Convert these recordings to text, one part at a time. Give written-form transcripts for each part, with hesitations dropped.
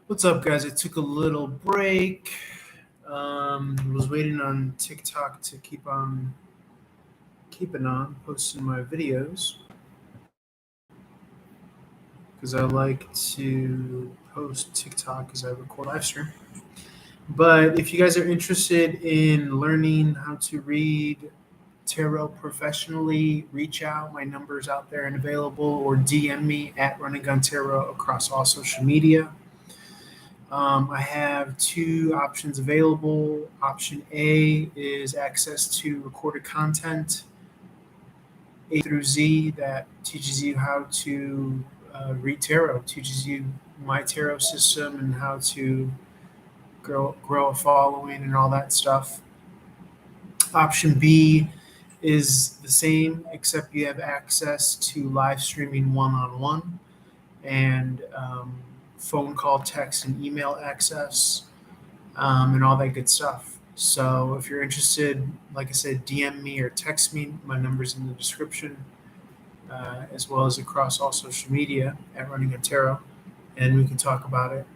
What's up, guys? I took a little break. Was waiting on TikTok to keeping on posting my videos because I like to post TikTok as I record live stream. But if you guys are interested in learning how to read tarot professionally, reach out. My number's out there and available, or DM me at Running Gun Tarot across all social media. I have two options available. Option A is access to recorded content A through Z that teaches you how to read tarot, teaches you my tarot system and how to grow a following and all that stuff. Option B is the same, except you have access to live streaming one-on-one and phone call, text, and email access, and all that good stuff. So if you're interested, like I said, DM me or text me. My number's in the description, as well as across all social media at Running a Tarot, and we can talk about it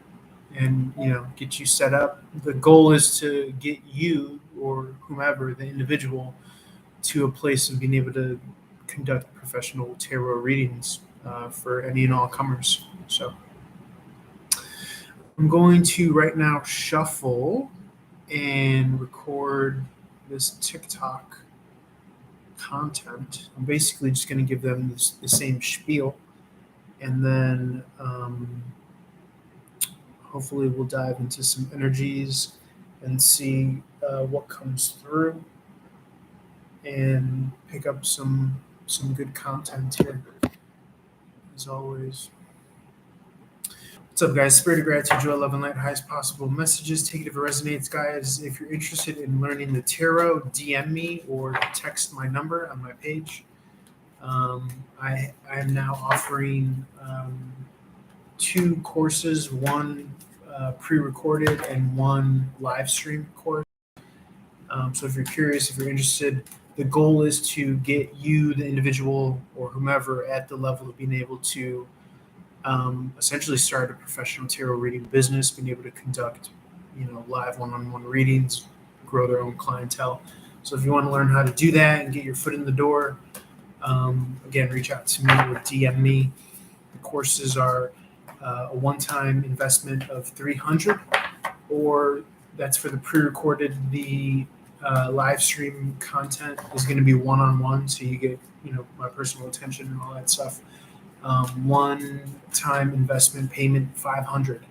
and get you set up. The goal is to get you or whomever, the individual, to a place of being able to conduct professional tarot readings for any and all comers. So I'm going to right now shuffle and record this TikTok content. I'm basically just going to give them the same spiel, and then hopefully we'll dive into some energies and see what comes through and pick up some good content here, as always. What's up, guys? Spirit of gratitude, joy, love, and light. Highest possible messages. Take it if it resonates, guys. If you're interested in learning the tarot, DM me or text my number on my page. I am now offering two courses, one pre-recorded and one live stream course. So if you're curious, if you're interested, the goal is to get you, the individual or whomever, at the level of being able to essentially start a professional tarot reading business, being able to conduct, live one-on-one readings, grow their own clientele. So if you want to learn how to do that and get your foot in the door, again, reach out to me or DM me. The courses are a one-time investment of $300, or that's for the pre-recorded. The live stream content is going to be one-on-one, so you get my personal attention and all that stuff. One-time investment payment $500,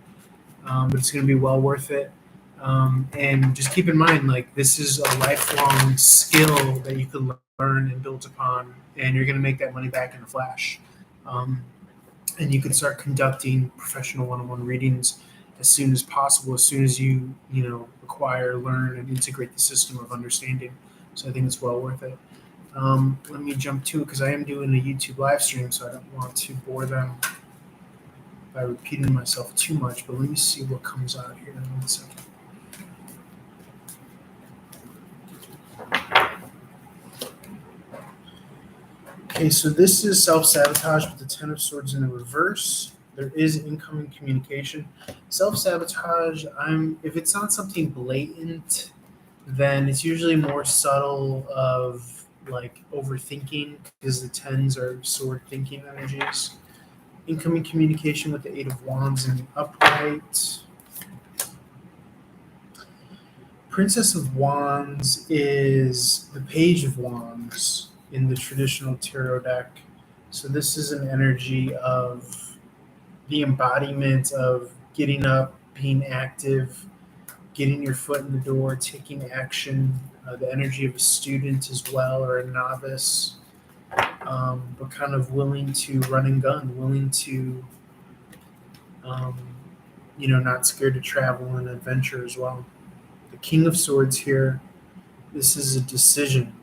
but it's going to be well worth it. And just keep in mind, like, this is a lifelong skill that you can learn and build upon, and you're going to make that money back in a flash. And you can start conducting professional one-on-one readings as soon as possible, as soon as you acquire, learn, and integrate the system of understanding. So I think it's well worth it. Let me jump to it because I am doing a YouTube live stream, so I don't want to bore them by repeating myself too much. But let me see what comes out here in 1 second. Okay, so this is self-sabotage with the Ten of Swords in the reverse. There is incoming communication. Self-sabotage, if it's not something blatant, then it's usually more subtle of like overthinking, because the tens are sword thinking energies. Incoming communication with the Eight of Wands in the upright. Princess of Wands is the Page of Wands in the traditional tarot deck. So this is an energy of the embodiment of getting up, being active, getting your foot in the door, taking action, the energy of a student as well, or a novice, but kind of willing to run and gun, willing to, not scared to travel and adventure as well. The King of Swords here, this is a decision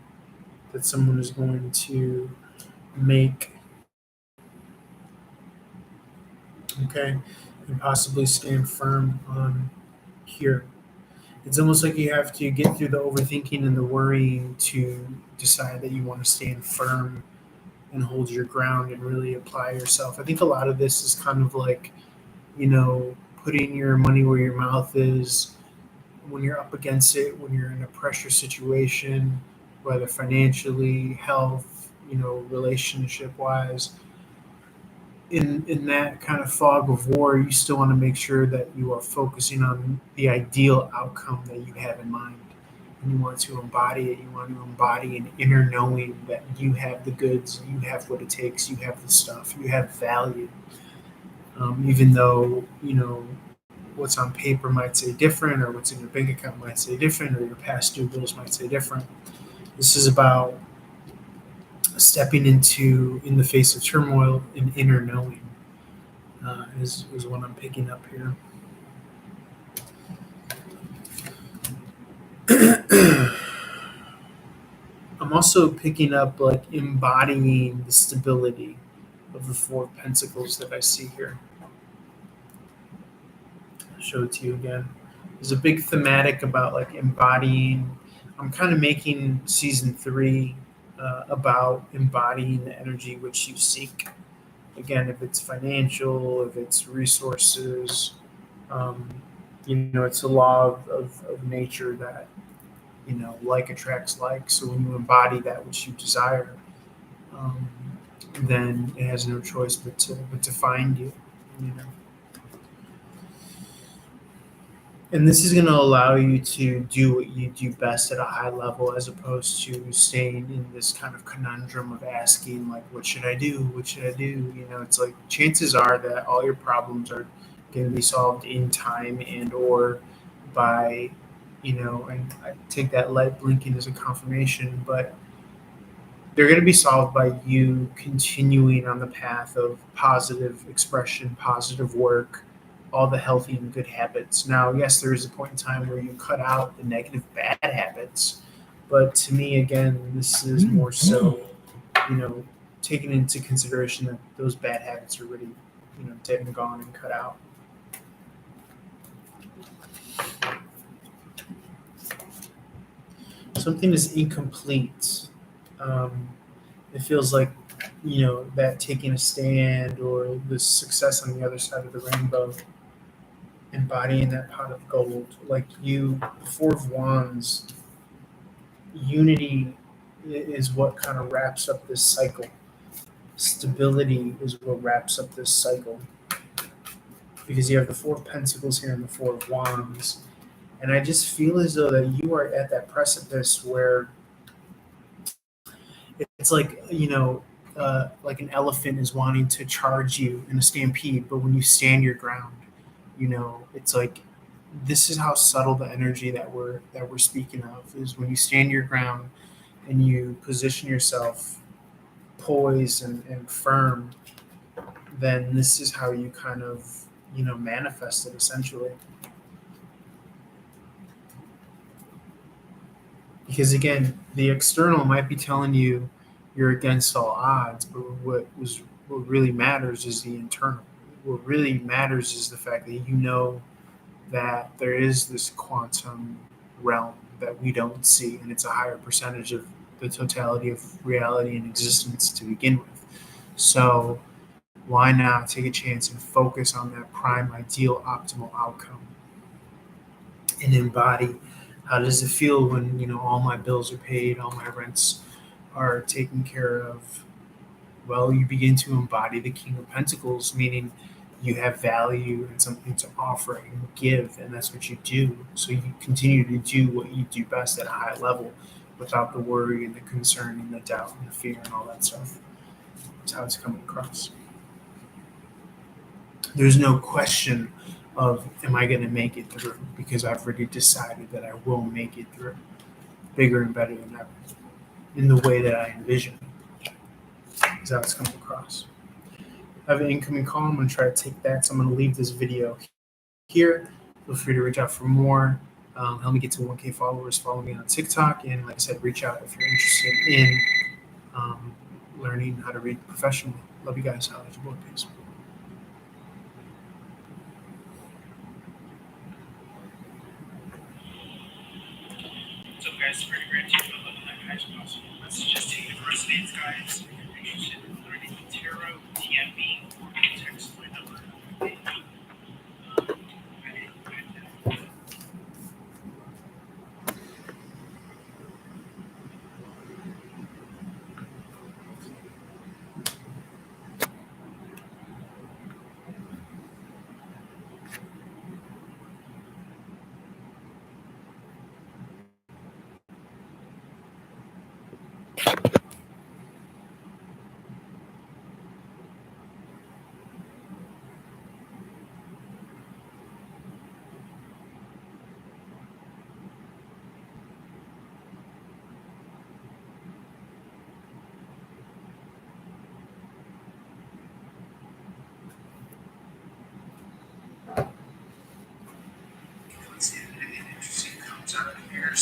that someone is going to make, okay, and possibly stand firm on here. It's almost like you have to get through the overthinking and the worrying to decide that you want to stand firm and hold your ground and really apply yourself. I think a lot of this is kind of like, putting your money where your mouth is when you're up against it, when you're in a pressure situation, whether financially, health, relationship wise. In that kind of fog of war, you still want to make sure that you are focusing on the ideal outcome that you have in mind. And you want to embody it. You want to embody an inner knowing that you have the goods, you have what it takes, you have the stuff, you have value. Even though, what's on paper might say different, or what's in your bank account might say different, or your past due bills might say different. This is about stepping in the face of turmoil, an inner knowing, is what I'm picking up here. I'm also picking up like embodying the stability of the Four of Pentacles that I see here. I'll show it to you again. There's a big thematic about like embodying. I'm kind of making season 3 about embodying the energy which you seek. Again, if it's financial, if it's resources, it's a law of nature that, like attracts like. So when you embody that which you desire, um, then it has no choice but to find you, you know. And this is going to allow you to do what you do best at a high level, as opposed to staying in this kind of conundrum of asking, like, what should I do? What should I do? It's like chances are that all your problems are going to be solved in time and or by, and I take that light blinking as a confirmation, but they're going to be solved by you continuing on the path of positive expression, positive work, all the healthy and good habits. Now, yes, there is a point in time where you cut out the negative bad habits, but to me, again, this is more so, taking into consideration that those bad habits are already, dead and gone and cut out. Something is incomplete. It feels like, that taking a stand or the success on the other side of the rainbow, embodying that pot of gold. Like the Four of Wands, unity is what kind of wraps up this cycle. Stability is what wraps up this cycle. Because you have the Four of Pentacles here and the Four of Wands. And I just feel as though that you are at that precipice where it's like, like an elephant is wanting to charge you in a stampede, but when you stand your ground, it's like this is how subtle the energy that we're speaking of is. When you stand your ground and you position yourself poised and firm, then this is how you kind of manifest it essentially. Because again, the external might be telling you you're against all odds, but what really matters is the internal. What really matters is the fact that that there is this quantum realm that we don't see, and it's a higher percentage of the totality of reality and existence to begin with. So why not take a chance and focus on that prime, ideal, optimal outcome and embody how does it feel when, all my bills are paid, all my rents are taken care of? Well, you begin to embody the King of Pentacles, meaning you have value and something to offer and give, and that's what you do. So you continue to do what you do best at a high level without the worry and the concern and the doubt and the fear and all that stuff. That's how it's coming across. There's no question of, am I going to make it through? Because I've already decided that I will make it through, bigger and better than ever, in the way that I envision. Is how it's coming across. I have an incoming call. I'm going to try to take that. So I'm going to leave this video here. Feel free to reach out for more. Help me get to 1K followers. Follow me on TikTok. And like I said, reach out if you're interested in learning how to read professionally. Love you guys. I'll let you both. Peace. So guys, it's pretty great to level 9 as possible. Let's just take the first names, guys. If you're interested in learning tarot, TMB, or text my number.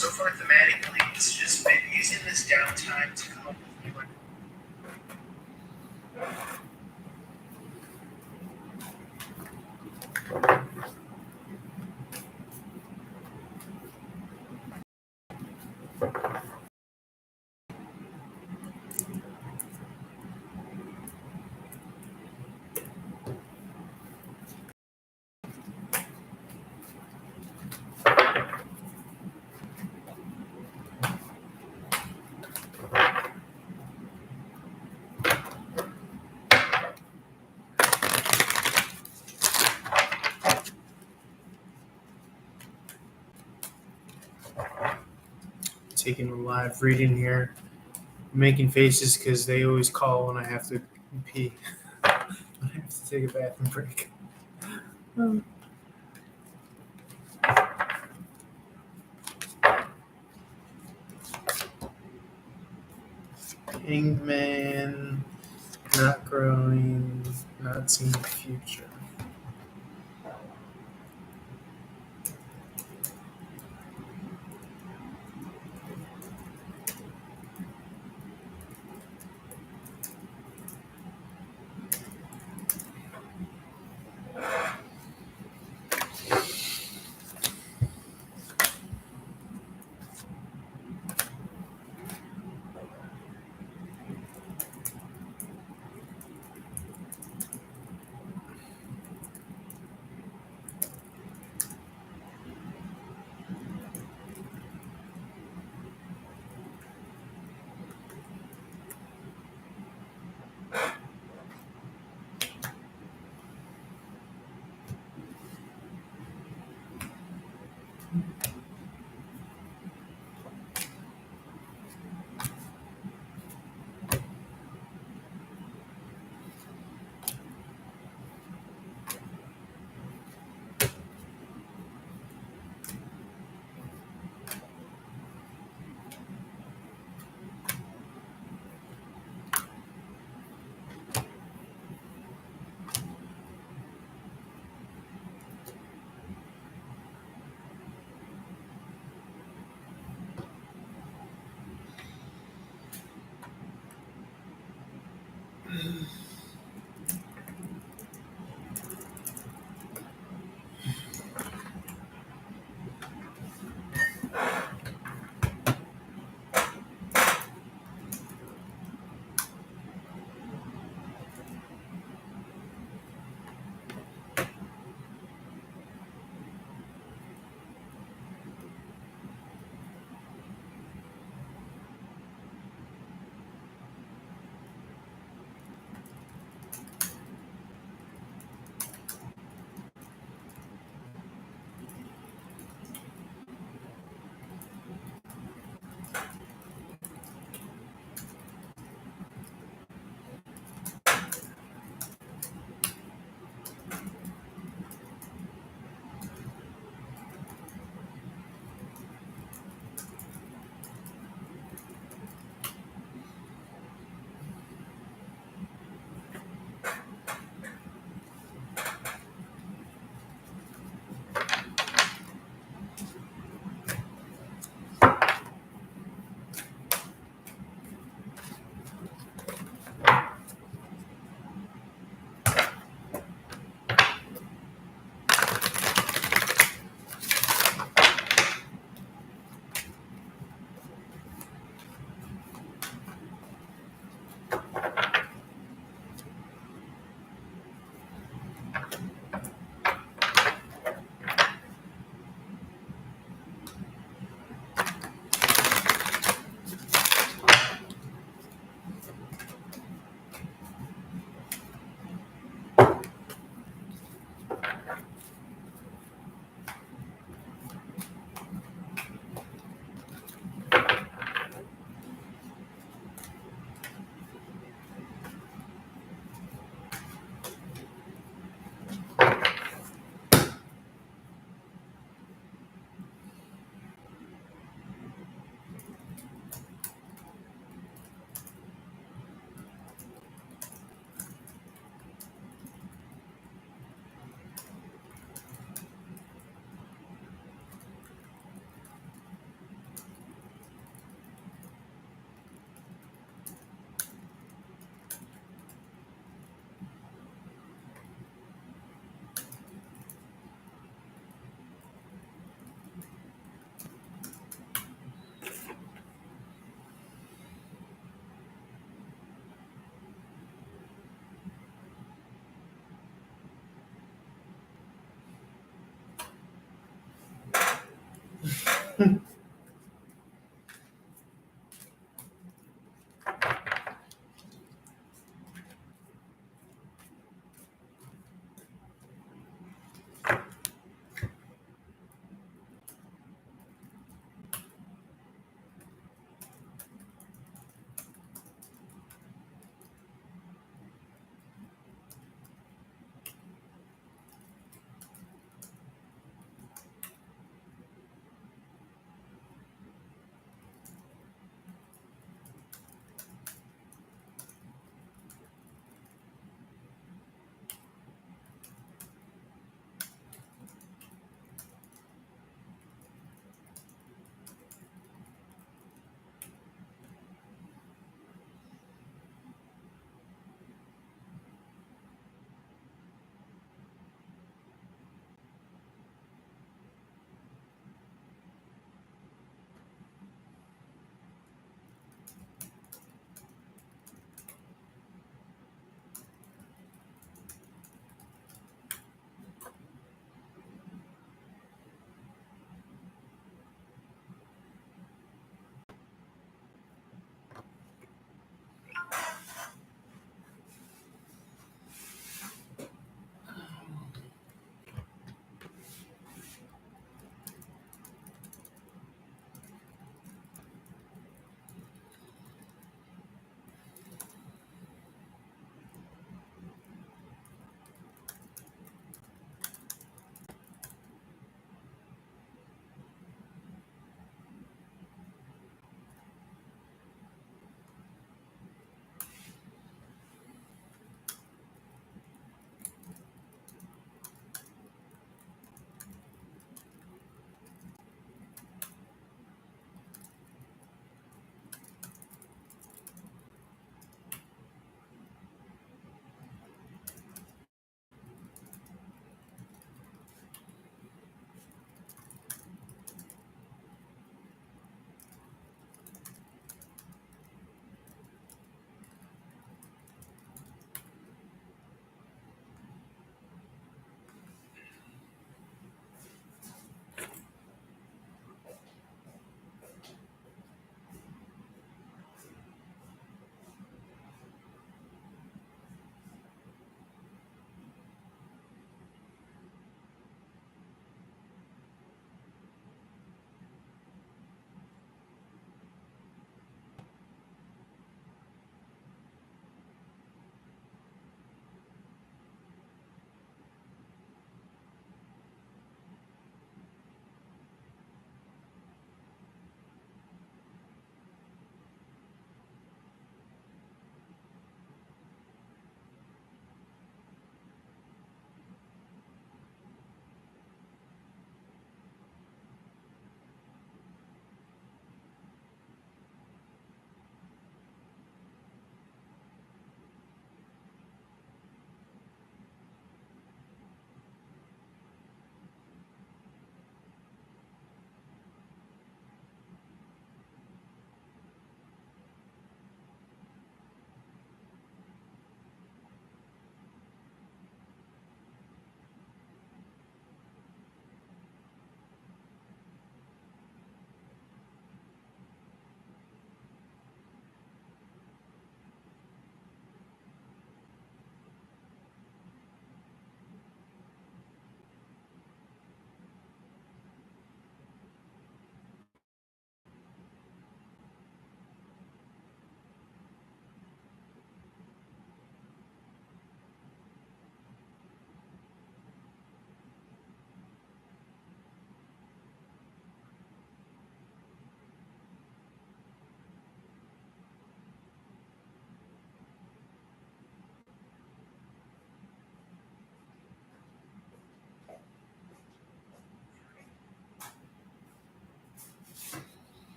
so far thematically, it's just been using this downtime to come up with new. Taking a live reading here, making faces because they always call when I have to pee. I have to take a bathroom break. Hanged man, not growing, not seeing the future.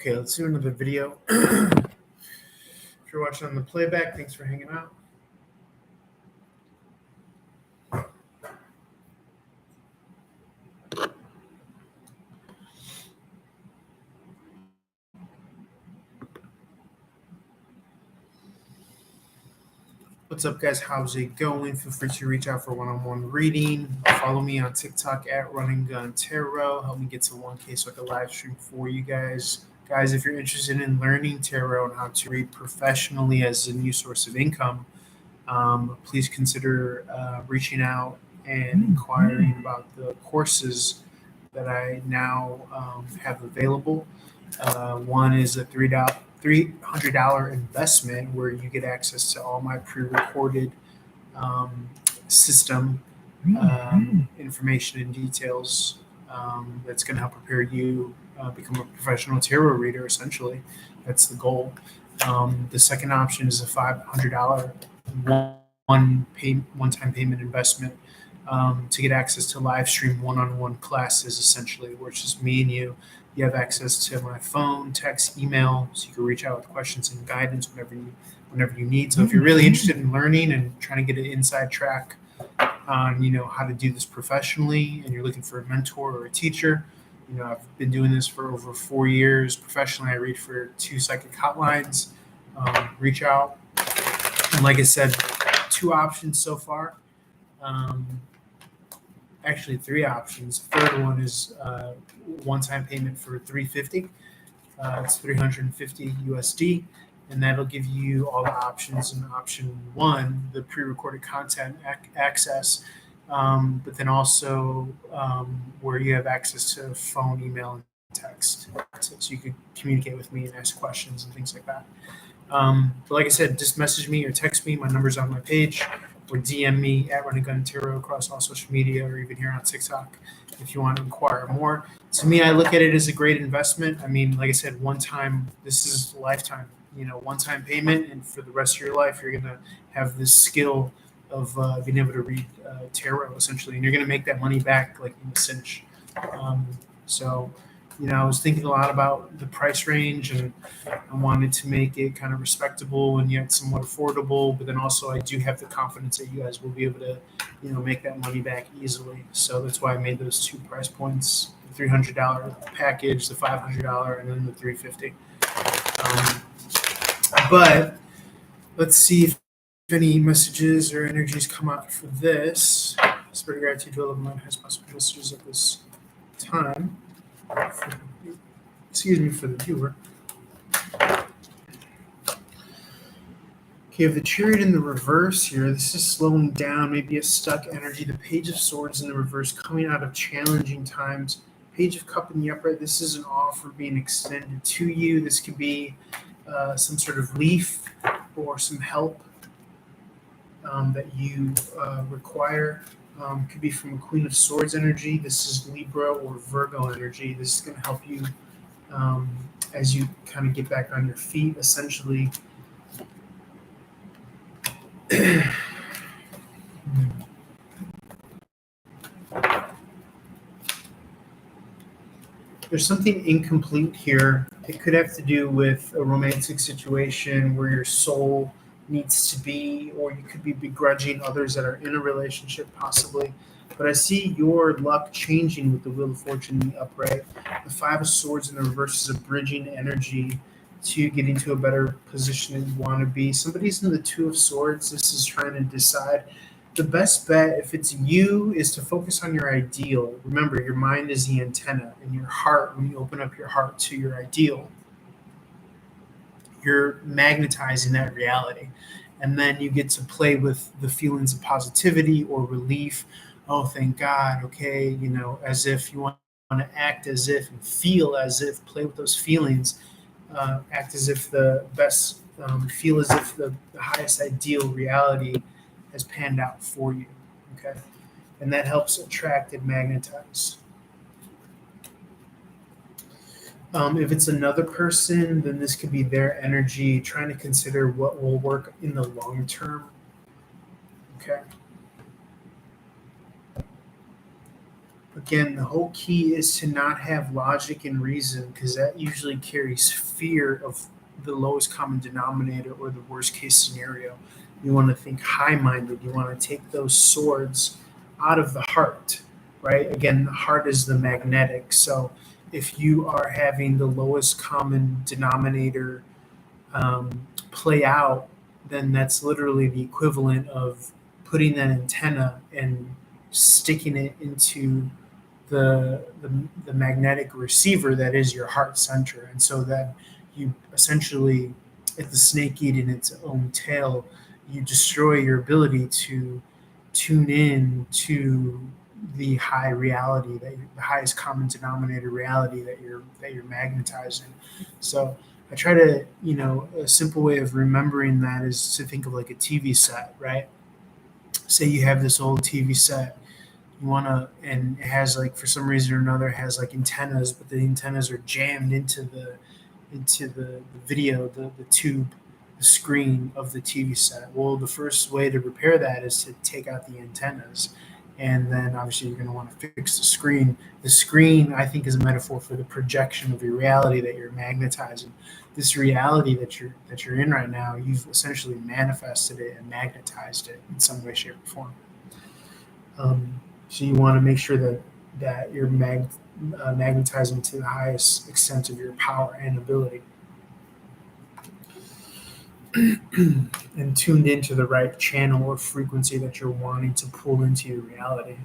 Okay, let's do another video. If you're watching on the playback, thanks for hanging out. What's up, guys? How's it going? Feel free to reach out for one-on-one reading. Follow me on TikTok at Running Gun Tarot. Help me get to 1K so I can live stream for you guys. Guys, if you're interested in learning tarot and how to read professionally as a new source of income, please consider reaching out and inquiring about the courses that I now have available. One is a $300 investment where you get access to all my pre-recorded system information and details that's going to help prepare you become a professional tarot reader. Essentially, that's the goal. The second option is a $500 one-time payment investment to get access to live stream one-on-one classes, essentially, where it's just me and you. You have access to my phone, text, email, so you can reach out with questions and guidance whenever you need. So if you're really interested in learning and trying to get an inside track on how to do this professionally, and you're looking for a mentor or a teacher, I've been doing this for over 4 years professionally. I read for 2 psychic hotlines. Reach out, and like I said, 2 options so far. Actually 3 options. Third one is one-time payment for $350. It's $350 USD, and that'll give you all the options in option 1, the pre-recorded content access, but then also where you have access to phone, email, and text, so you can communicate with me and ask questions and things like that. But like I said, just message me or text me. My number's on my page, or DM me at Running Gun Tarot across all social media, or even here on TikTok if you want to inquire more. To me, I look at it as a great investment. I mean, like I said, one time, this is lifetime, one-time payment, and for the rest of your life, you're going to have this skill of being able to read tarot, essentially, and you're going to make that money back like in a cinch. So, I was thinking a lot about the price range, and I wanted to make it kind of respectable and yet somewhat affordable. But then also, I do have the confidence that you guys will be able to, make that money back easily. So that's why I made those 2 price points: the $300 package, the $500, and then the $350. But let's see if any messages or energies come out for this. Spirit of gratitude to 11 has possible messages at this time. For the viewer. Okay, if the Chariot in the reverse here, this is slowing down, maybe a stuck energy. The Page of Swords in the reverse, coming out of challenging times. Page of Cup in the upright, this is an offer being extended to you. This could be some sort of relief or some help that you require. Could be from a Queen of Swords energy. This is Libra or Virgo energy. This is going to help you as you kind of get back on your feet, essentially. There's something incomplete here. It could have to do with a romantic situation where your soul needs to be, or you could be begrudging others that are in a relationship, possibly. But I see your luck changing with the Wheel of Fortune in the upright. The 5 of Swords in the reverse is a bridging energy to getting to a better position that you want to be. Somebody's in the 2 of Swords. This is trying to decide. The best bet, if it's you, is to focus on your ideal. Remember, your mind is the antenna, and your heart, when you open up your heart to your ideal, you're magnetizing that reality. And then you get to play with the feelings of positivity or relief. Oh, thank God. Okay. As if you want to act as if and feel as if, play with those feelings, act as if the best, feel as if the highest ideal reality has panned out for you. Okay. And that helps attract and magnetize. If it's another person, then this could be their energy, trying to consider what will work in the long term. Okay. again, the whole key is to not have logic and reason, because that usually carries fear of the lowest common denominator or the worst case scenario. You want to think high minded. You want to take those swords out of the heart, right? Again, the heart is the magnetic. So if you are having the lowest common denominator play out, then that's literally the equivalent of putting that antenna and sticking it into the magnetic receiver that is your heart center. And so that you essentially, if the snake eating its own tail, you destroy your ability to tune in to the high reality, the highest common denominator reality that you're magnetizing. So I try to, a simple way of remembering that is to think of like a TV set, right? Say you have this old TV set, you want to, and it has like, for some reason or another, it has like antennas, but the antennas are jammed into the video, the tube, the screen of the TV set. Well, the first way to repair that is to take out the antennas. And then obviously you're going to want to fix the screen. The screen, I think, is a metaphor for the projection of your reality that you're magnetizing. This reality that you're in right now, you've essentially manifested it and magnetized it in some way, shape, or form. So you want to make sure that you're magnetizing to the highest extent of your power and ability, and tuned into the right channel or frequency that you're wanting to pull into your reality.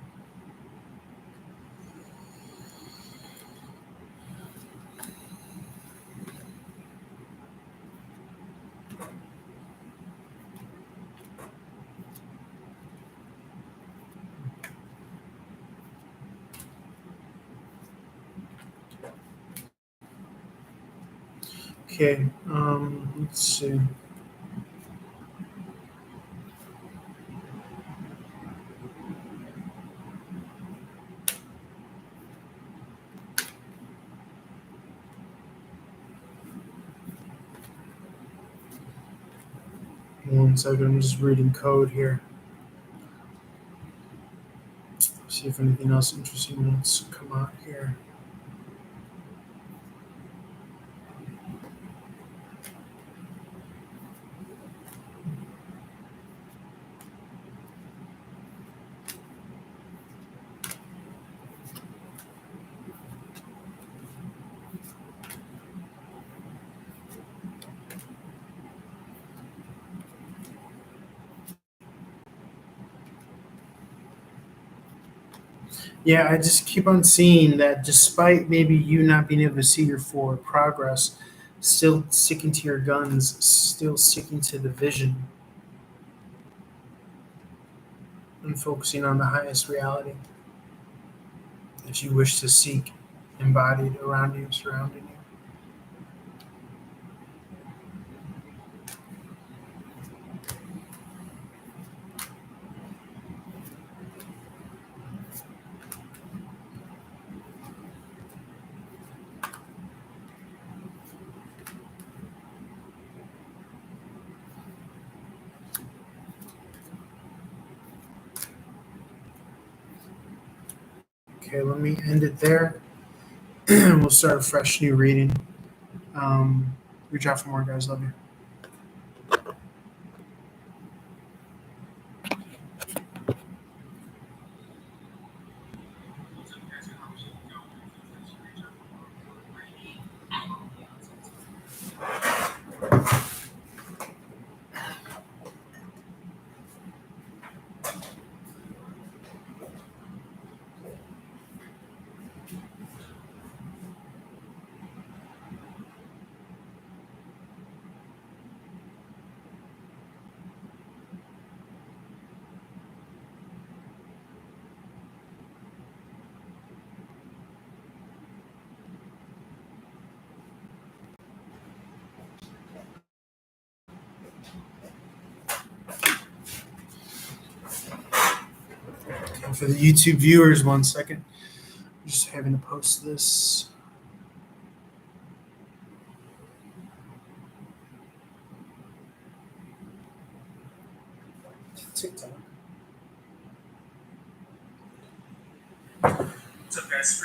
Okay, let's see. One second, I'm just reading code here. See if anything else interesting wants to come out here. Yeah, I just keep on seeing that despite maybe you not being able to see your forward progress, still sticking to your guns, still sticking to the vision, and focusing on the highest reality that you wish to seek embodied around you, surrounding you. Okay, let me end it there. We'll start a fresh new reading. Reach out for more, guys. Love you. And for the YouTube viewers, 1 second. I'm just having to post this. TikTok. Let's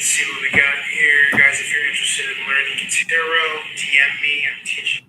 see what we got here. Guys, if you're interested in learning tarot, DM me. I'm teaching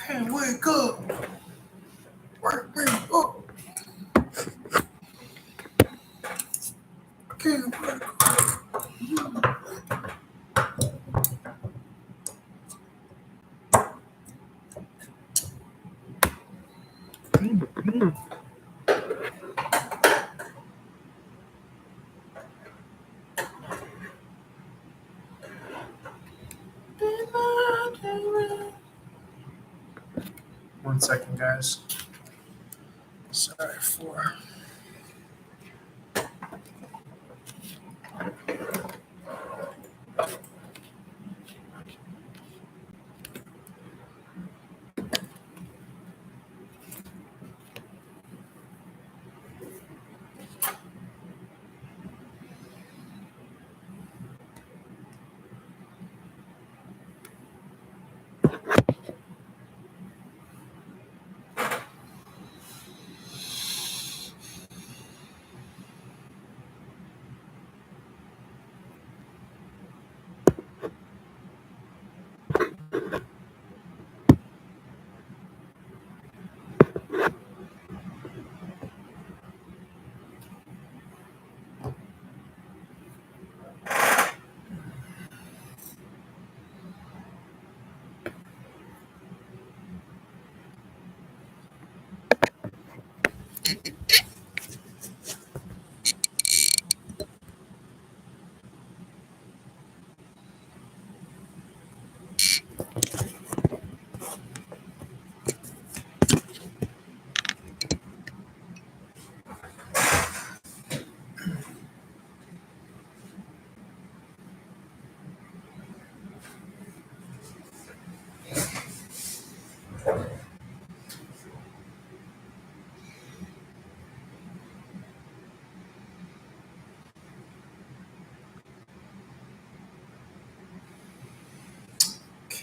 Can't wake up. Wake me up. Can't wake up. One second, guys. Sorry for.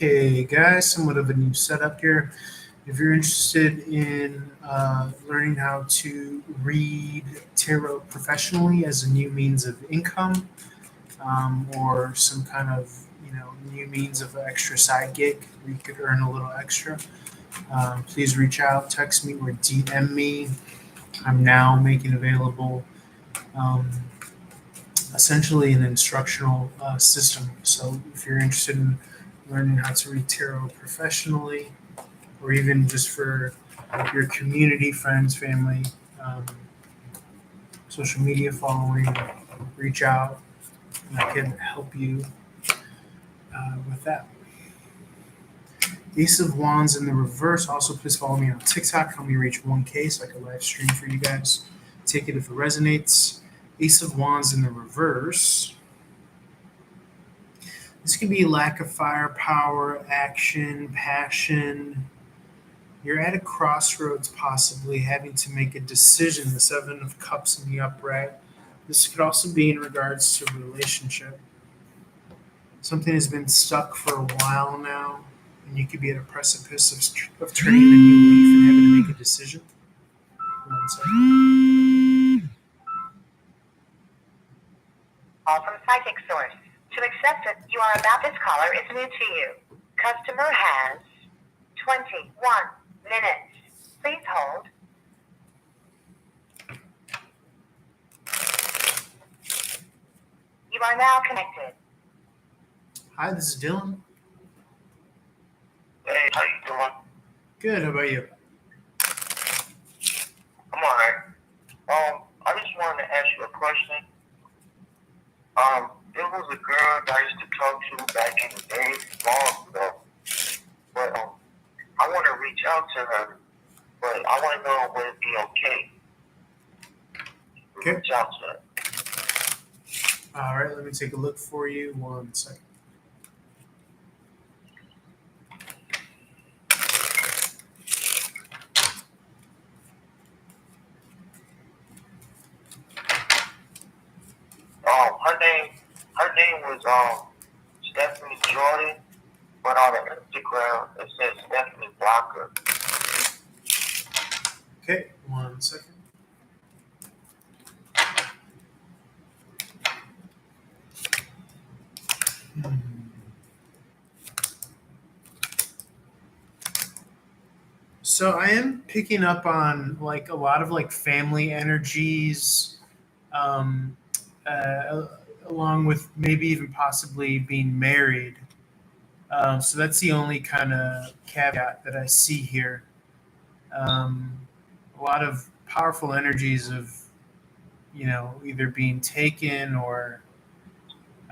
Okay, guys, somewhat of a new setup here. If you're interested in learning how to read tarot professionally as a new means of income, or some kind of new means of an extra side gig where you could earn a little extra, please reach out, text me, or DM me. I'm now making available essentially an instructional system. So if you're interested in learning how to read tarot professionally, or even just for your community, friends, family, social media following, reach out and I can help you with that. Ace of Wands in the reverse. Also, please follow me on TikTok. Help me reach 1K so I can live stream for you guys. Take it if it resonates. Ace of Wands in the reverse. This could be lack of firepower, action, passion. You're at a crossroads, possibly having to make a decision. The Seven of Cups in the upright. This could also be in regards to a relationship. Something has been stuck for a while now, and you could be at a precipice of turning a new leaf and having to make a decision. One second. Call from psychic source. To accept it, you are about this caller is new to you. Customer has 21 minutes. Please hold. You are now connected. Hi, this is Dylan. Hey, how you doing? Good. How about you? I'm alright. I just wanted to ask you a question. There was a girl that I used to talk to back in the day, long ago. But I want to reach out to her, but I want to know would it be okay to Okay. reach out to her. All right, let me take a look for you. 1 second. Her name was Stephanie Jordan, but on the Instagram it says Stephanie Blocker. Okay, 1 second. So I am picking up on like a lot of like family energies, um, uh, along with maybe even possibly being married. So that's the only kind of caveat that I see here. Um, a lot of powerful energies of, either being taken or,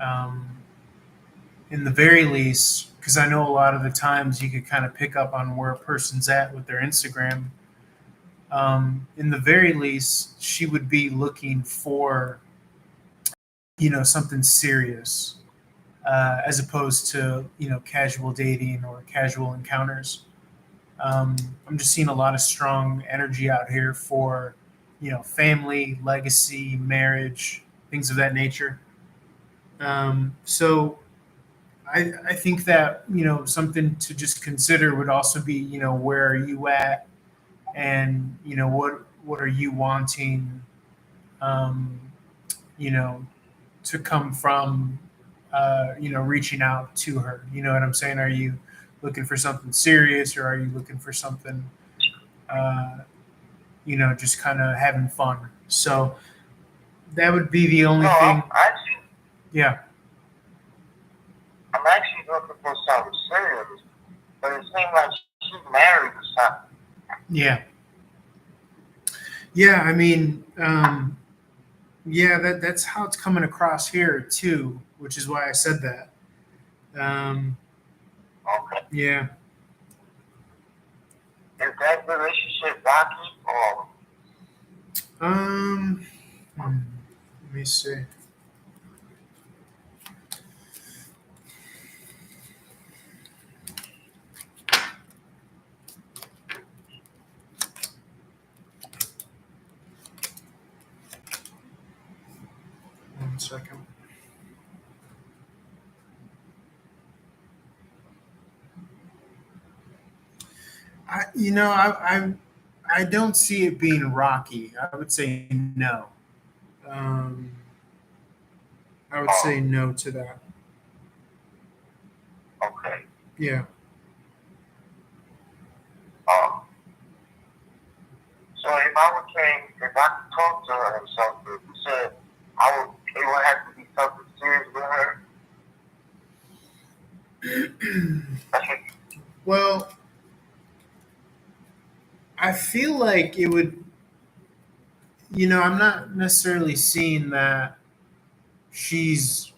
um, in the very least, because I know a lot of the times you could kind of pick up on where a person's at with their Instagram. In the very least, she would be looking for, something serious, as opposed to, casual dating or casual encounters. Um, I'm just seeing a lot of strong energy out here for, family, legacy, marriage, things of that nature. So I think that, something to just consider would also be, where are you at, and, what are you wanting, um, you know, to come from, reaching out to her. You know what I'm saying? Are you looking for something serious, or are you looking for something, uh, just kind of having fun? So that would be the No, only thing. Yeah, I'm actually looking for something serious, but it seems like she's married or something. yeah, yeah. I mean, yeah, that's how it's coming across here too, which is why I said that. Um, Okay. yeah. Is that relationship rocky or Um, let me see. One second. I don't see it being rocky. I would say no. Um, I would say no to that. okay? Yeah. Um, so if I could talk to her or something, you said it would have to be something serious with her. That's what, Well, I feel like it would. I'm not necessarily seeing that she's,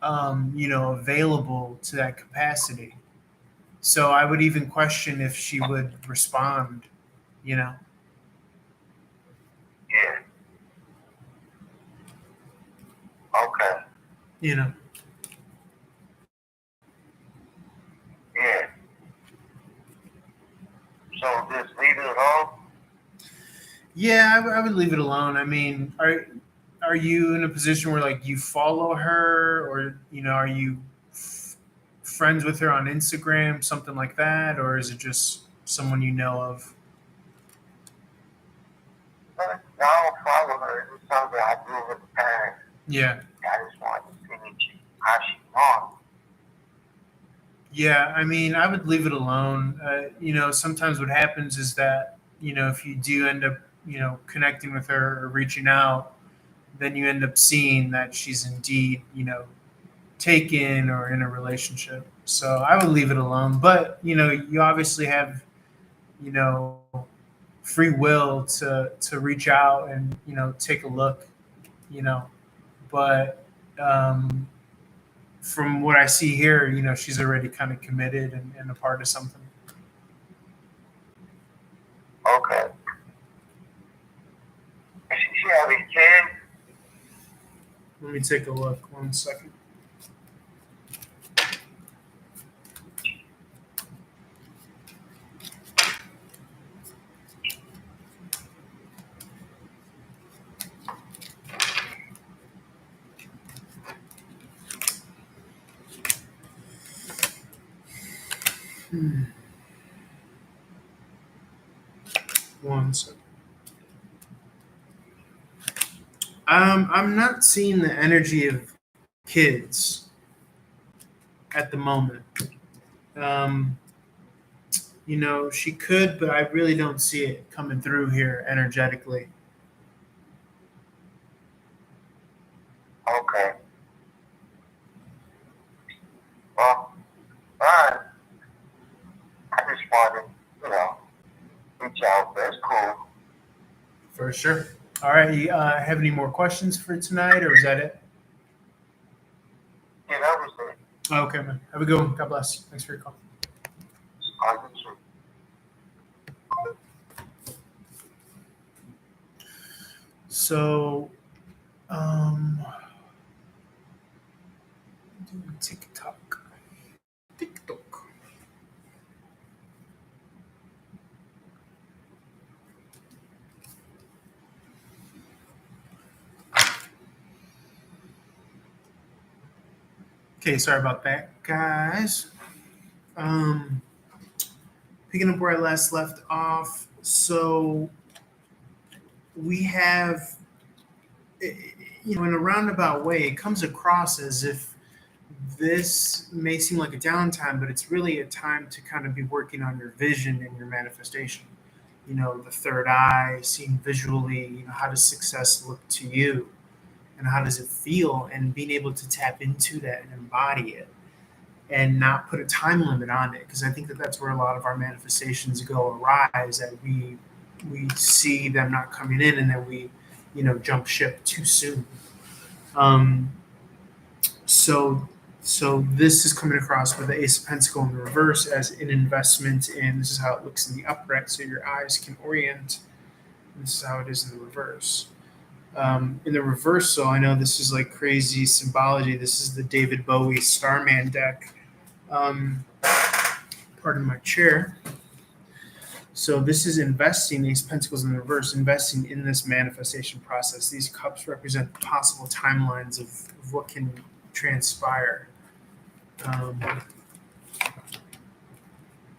available to that capacity. So I would even question if she would respond. You know. yeah, okay, You know. yeah. So just leave it alone. Yeah, I would leave it alone. I mean, are you in a position where like you follow her, or are you friends with her on Instagram, something like that, or is it just someone you know of? But I don't follow her. It's something I do with the parents. Yeah, I just want to see how she's on. yeah. I mean, I would leave it alone. Sometimes what happens is that if you do end up connecting with her or reaching out, then you end up seeing that she's indeed taken or in a relationship. So I would leave it alone. But you obviously have you know free will to reach out and take a look. You know, but from what I see here, she's already kind of committed and a part of something. Okay. She have a kid. Let me take a look. 1 second. Hmm. 1 second. I'm not seeing the energy of kids at the moment. Um, You know, she could, but I really don't see it coming through here energetically. Okay. Well, alright. I just wanted, reach out. That's cool. For sure. All right. You have any more questions for tonight, or is that it? Yeah, that was it. Okay, man. Have a good one. God bless. Thanks for your call. I just So, um, TikTok. TikTok. Okay, sorry about that, guys. Um, Picking up where I last left off. So we have, in a roundabout way, it comes across as if this may seem like a downtime, but it's really a time to kind of be working on your vision and your manifestation. You know, the third eye, seeing visually, how does success look to you and how does it feel, and being able to tap into that and embody it and not put a time limit on it. Because I think that that's where a lot of our manifestations go awry, is that we see them not coming in and then we, jump ship too soon. Um, so so this is coming across with the Ace of Pentacles in the reverse as an investment in. This is how it looks in the upright, so your eyes can orient. This is how it is in the reverse. In the reversal, I know this is like crazy symbology. This is the David Bowie Starman deck. Pardon my chair. So this is investing, these pentacles in the reverse, investing in this manifestation process. These cups represent possible timelines of what can transpire. And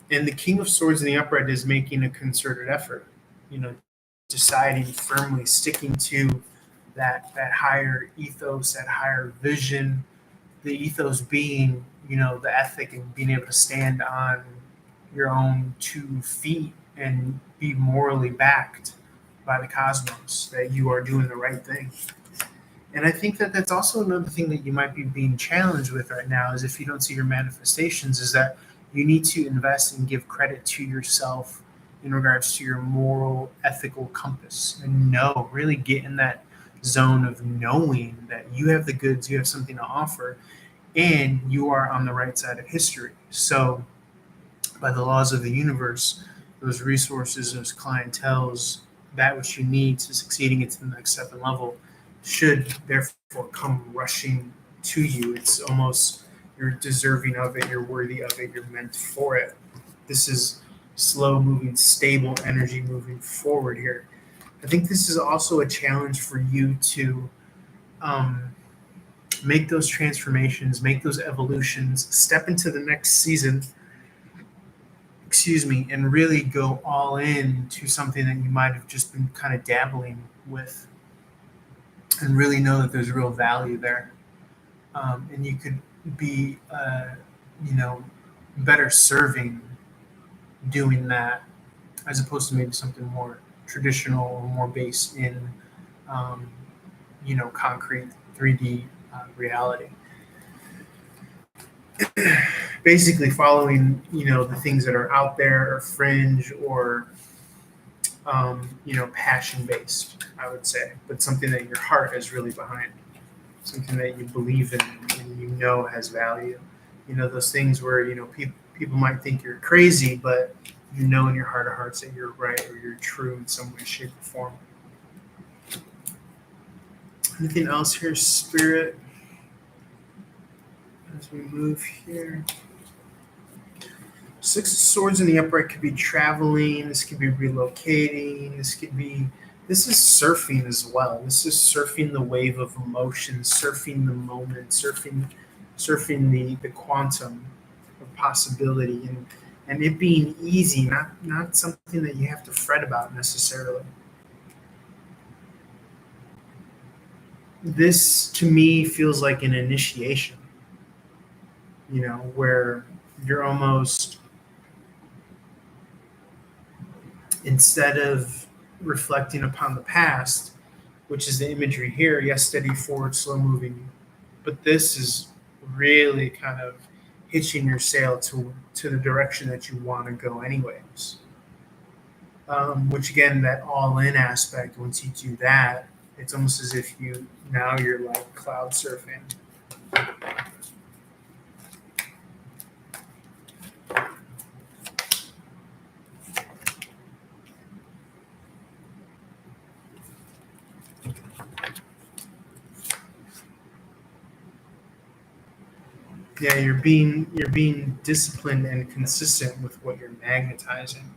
the King of Swords in the upright is making a concerted effort, deciding firmly, sticking to that higher ethos, that higher vision, the ethos being, the ethic and being able to stand on your own 2 feet and be morally backed by the cosmos, that you are doing the right thing. And I think that that's also another thing that you might be being challenged with right now, is if you don't see your manifestations, is that you need to invest and give credit to yourself in regards to your moral, ethical compass, and really get in that zone of knowing that you have the goods, you have something to offer, and you are on the right side of history. So, by the laws of the universe, those resources, those clienteles, that which you need to succeeding into the next step and level should therefore come rushing to you. It's almost, you're deserving of it, you're worthy of it, you're meant for it. This is slow moving, stable energy moving forward here. I think this is also a challenge for you to make those transformations, make those evolutions, step into the next season, and really go all in to something that you might have just been kind of dabbling with, and really know that there's real value there. And you could be, better serving doing that, as opposed to maybe something more traditional or more based in, concrete 3D reality. Basically following, the things that are out there or fringe or, passion based, I would say, but something that your heart is really behind, something that you believe in and has value. Those things where, people might think you're crazy, but in your heart of hearts that you're right or you're true in some way, shape, or form. Anything else here, Spirit, as we move here? Six of Swords in the upright could be traveling. This could be relocating. This is surfing as well. This is surfing the wave of emotion, surfing the moment, surfing the quantum of possibility, and it being easy, not something that you have to fret about necessarily. This to me feels like an initiation, where you're almost instead of reflecting upon the past, which is the imagery here, yes, steady, forward, slow moving. But this is really kind of hitching your sail to the direction that you want to go, anyways. Which again, that all in aspect, once you do that, it's almost as if you're like cloud surfing. Yeah, you're being disciplined and consistent with what you're magnetizing.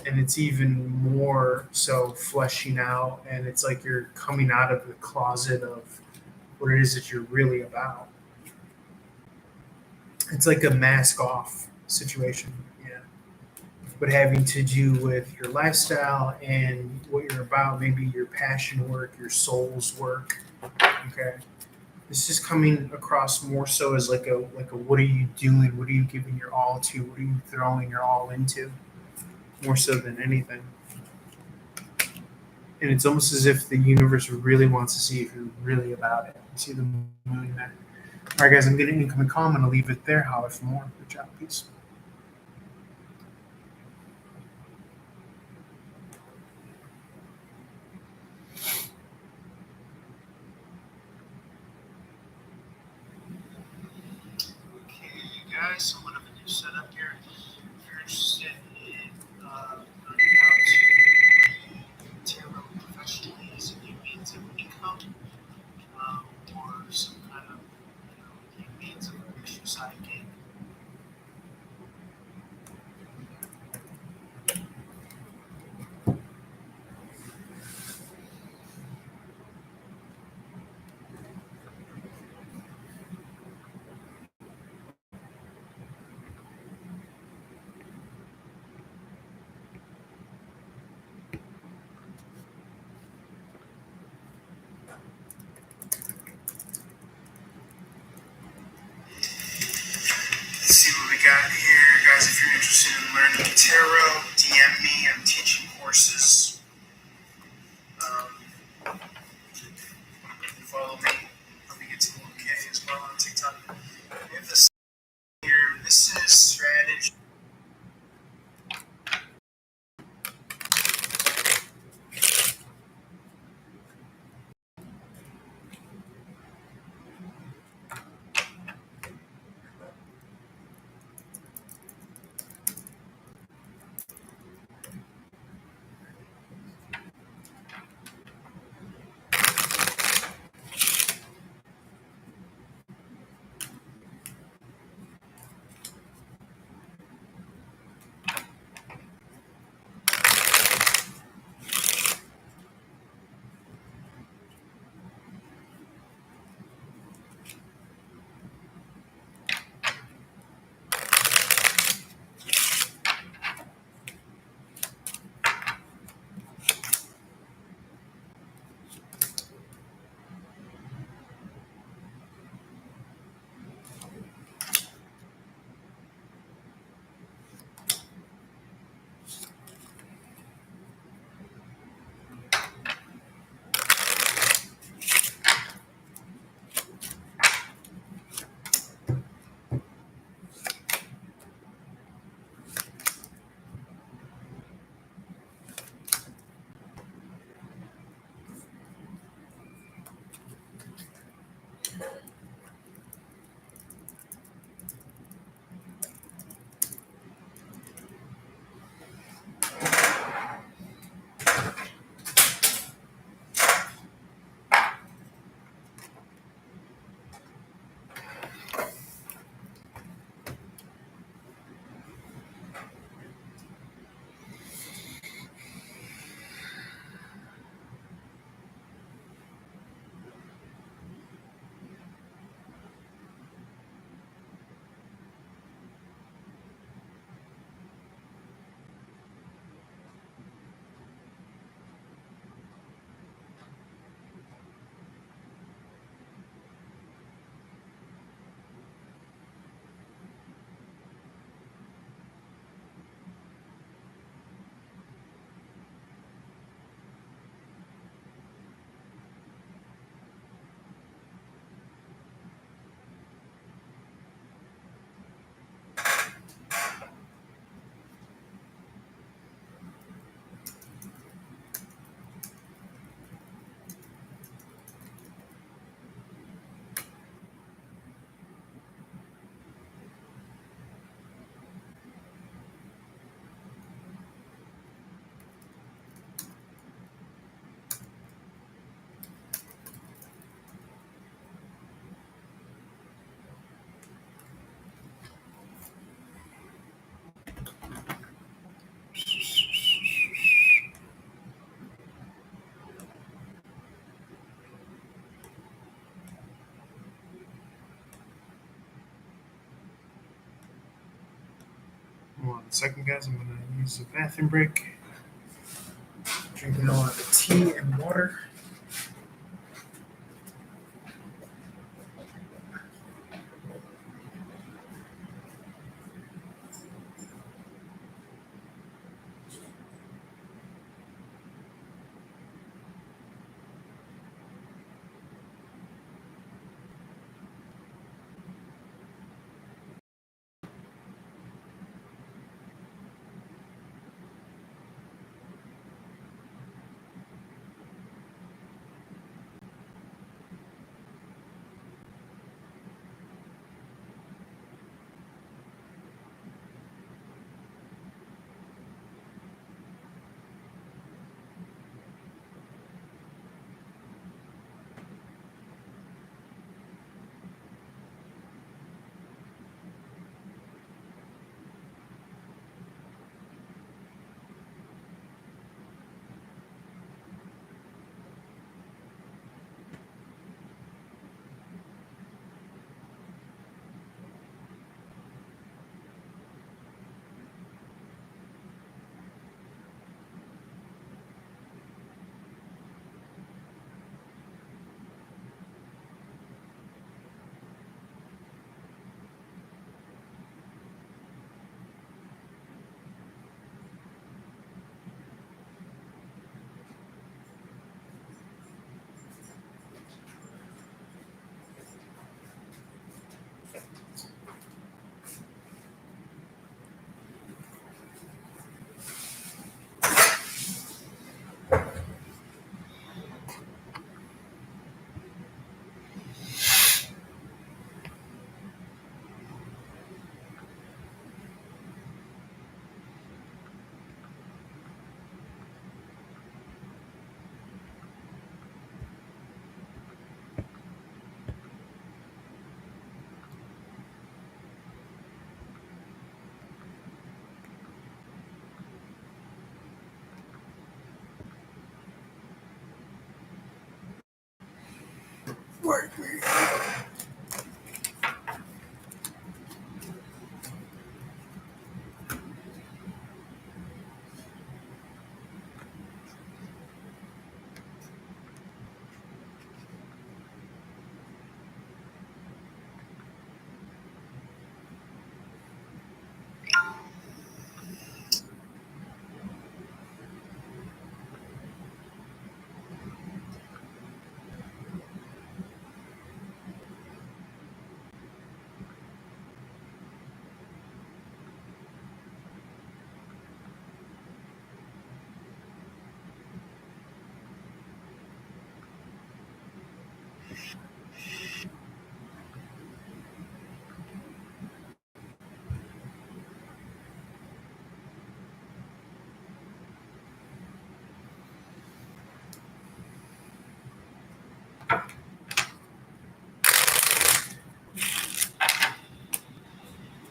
And it's even more so fleshing out, and it's like you're coming out of the closet of what it is that you're really about. It's like a mask off situation, yeah. But having to do with your lifestyle and what you're about, maybe your passion work, your soul's work. Okay. This is coming across more so as like a what are you doing? What are you giving your all to? What are you throwing your all into? More so than anything. And it's almost as if the universe really wants to see if you're really about it. You see the moon there. All right, guys, I'm getting incoming call. I'm going to leave it there. Holler for more. Good job. Peace. Okay, guys, so what I'm going to do set up here. If you're interested in learning how to read tarot professionally as a new means of income, or some kind of new means of exercise gain. Let's see what we got here, guys. If you're interested in learning tarot, DM me. I'm teaching courses. Follow me. Let me get to 1K as well on TikTok. We have this here. This is strategy. 1 second, guys. I'm gonna use a bathroom break. Drinking a lot of tea and water. Work me.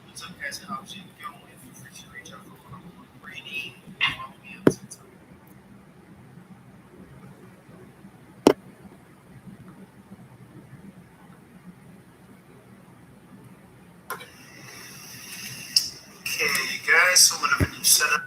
What's up, guys? How's it going? Feel free to reach out for one-on-one reading. Follow me on TikTok. Okay, guys. So whenever you set up.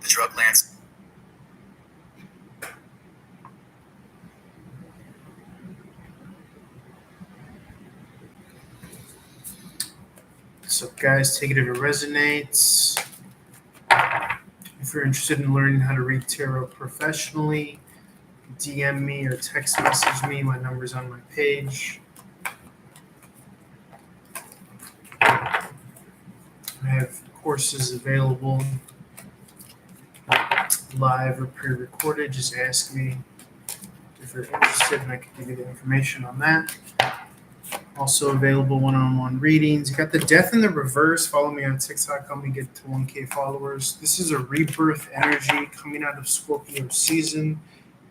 The drug lands. So, guys, take it if it resonates. If you're interested in learning how to read tarot professionally, DM me or text message me. My number's on my page. I have courses available live or pre-recorded. Just ask me if you're interested and I can give you the information on that. Also available one-on-one readings. You got the Death in the Reverse. Follow me on TikTok. Help me get to 1K followers. This is a rebirth energy coming out of Scorpio season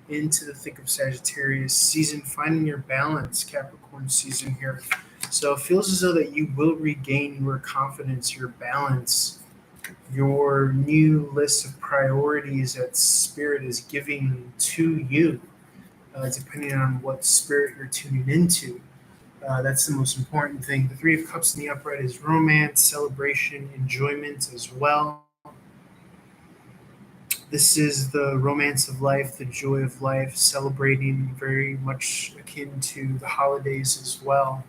into the thick of Sagittarius season, finding your balance, Capricorn season here. So it feels as though that you will regain your confidence, your balance, your new list of priorities that Spirit is giving to you, depending on what spirit you're tuning into. That's the most important thing. The Three of Cups in the upright is romance, celebration, enjoyment as well. This is the romance of life, the joy of life, celebrating, very much akin to the holidays as well.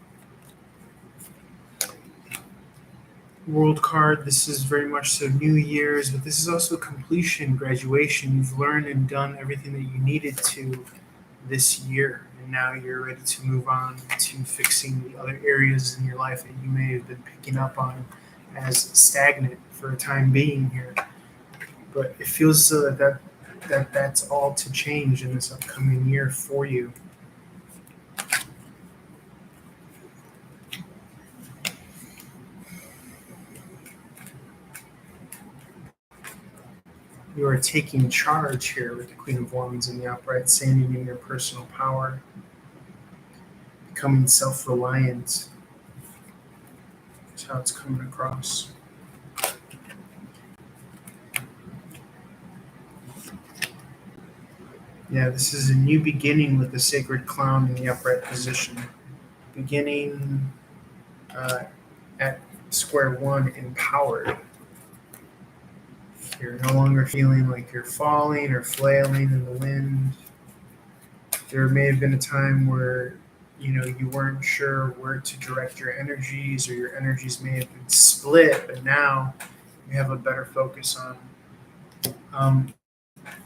World card, this is very much so New Year's, but this is also completion, graduation. You've learned and done everything that you needed to this year, and now you're ready to move on to fixing the other areas in your life that you may have been picking up on as stagnant for a time being here. But it feels so that's all to change in this upcoming year for you. You are taking charge here with the Queen of Wands in the upright, standing in your personal power, becoming self-reliant. That's how it's coming across. Yeah, this is a new beginning with the Sacred Clown in the upright position. Beginning at square one, empowered. You're no longer feeling like you're falling or flailing in the wind. There may have been a time where you weren't sure where to direct your energies, or your energies may have been split, but now you have a better focus on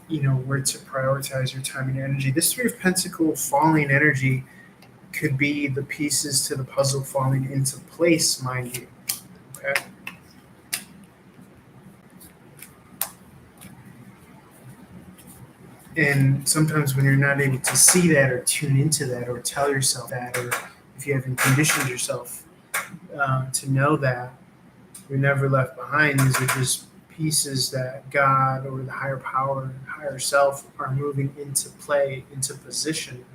where to prioritize your time and your energy. This Three of Pentacles falling energy could be the pieces to the puzzle falling into place, mind you. Okay. And sometimes when you're not able to see that or tune into that or tell yourself that, or if you haven't conditioned yourself to know that, you're never left behind. These are just pieces that God or the higher power, higher self are moving into play, into position.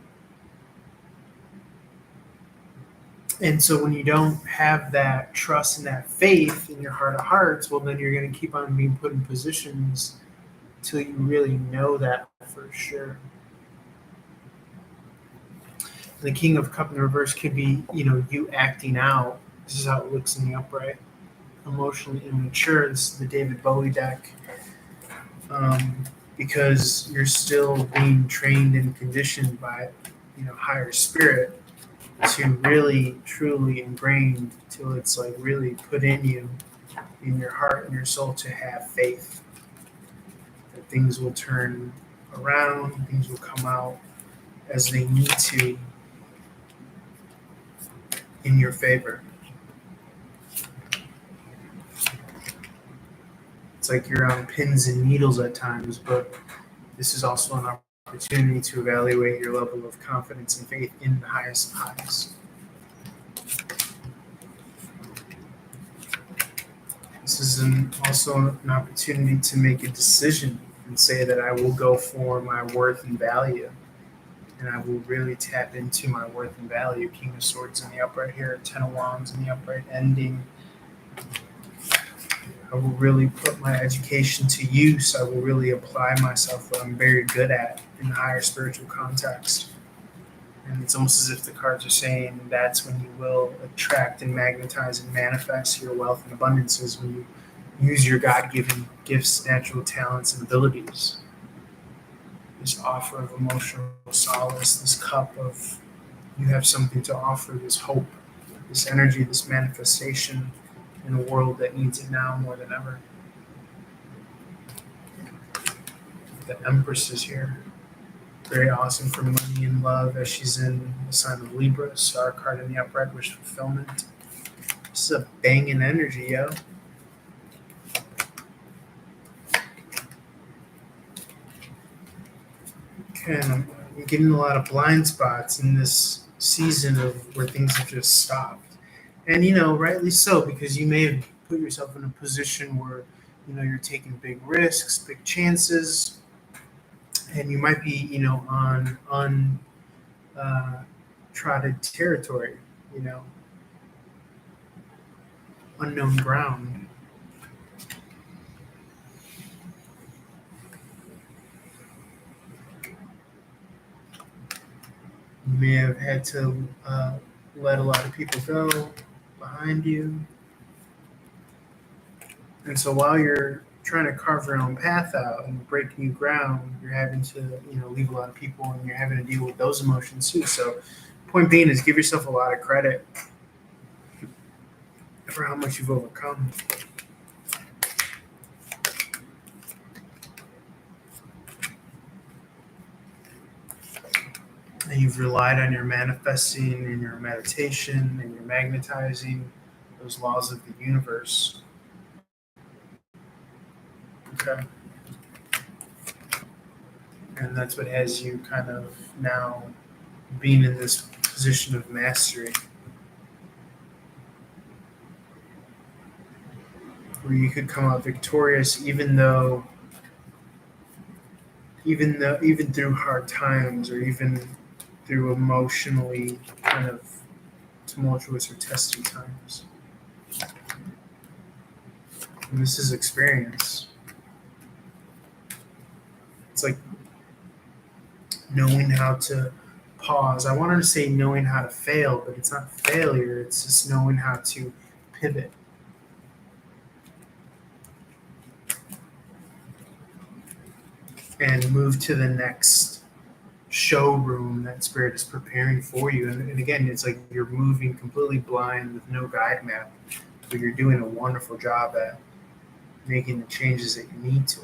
And so when you don't have that trust and that faith in your heart of hearts, well, then you're going to keep on being put in positions till you really know that for sure. The King of Cup in the reverse could be, you acting out. This is how it looks in the upright. Emotionally immature. This is the David Bowie deck. Because you're still being trained and conditioned by, higher spirit to really, truly ingrained till it's like really put in you, in your heart and your soul, to have faith that things will turn around, things will come out as they need to in your favor. It's like you're on pins and needles at times, but this is also an opportunity to evaluate your level of confidence and faith in the highest of highs. This is also an opportunity to make a decision and say that I will go for my worth and value. And I will really tap into my worth and value. King of Swords in the upright here, Ten of Wands in the upright ending. I will really put my education to use. I will really apply myself what I'm very good at in the higher spiritual context. And it's almost as if the cards are saying that's when you will attract and magnetize and manifest your wealth and abundances, when you use your God-given gifts, natural talents, and abilities. This offer of emotional solace, this cup of you have something to offer, this hope, this energy, this manifestation in a world that needs it now more than ever. The Empress is here. Very awesome for money and love, as she's in the sign of Libra, star card in the upright, wish fulfillment. This is a banging energy, yo. Okay, I'm getting a lot of blind spots in this season of where things have just stopped. And, rightly so, because you may have put yourself in a position where, you're taking big risks, big chances, and you might be, on untrodden territory, unknown ground. You may have had to let a lot of people go behind you. And so while you're trying to carve your own path out and break new ground, you're having to, leave a lot of people, and you're having to deal with those emotions too. So point being is give yourself a lot of credit for how much you've overcome. And you've relied on your manifesting and your meditation and your magnetizing those laws of the universe. Okay. And that's what has you kind of now being in this position of mastery, where you could come out victorious even through hard times, or even through emotionally kind of tumultuous or testing times. And this is experience. It's like knowing how to pause. I wanted to say knowing how to fail, but it's not failure. It's just knowing how to pivot. And move to the next showroom that Spirit is preparing for you. And again, it's like you're moving completely blind with no guide map, but you're doing a wonderful job at making the changes that you need to.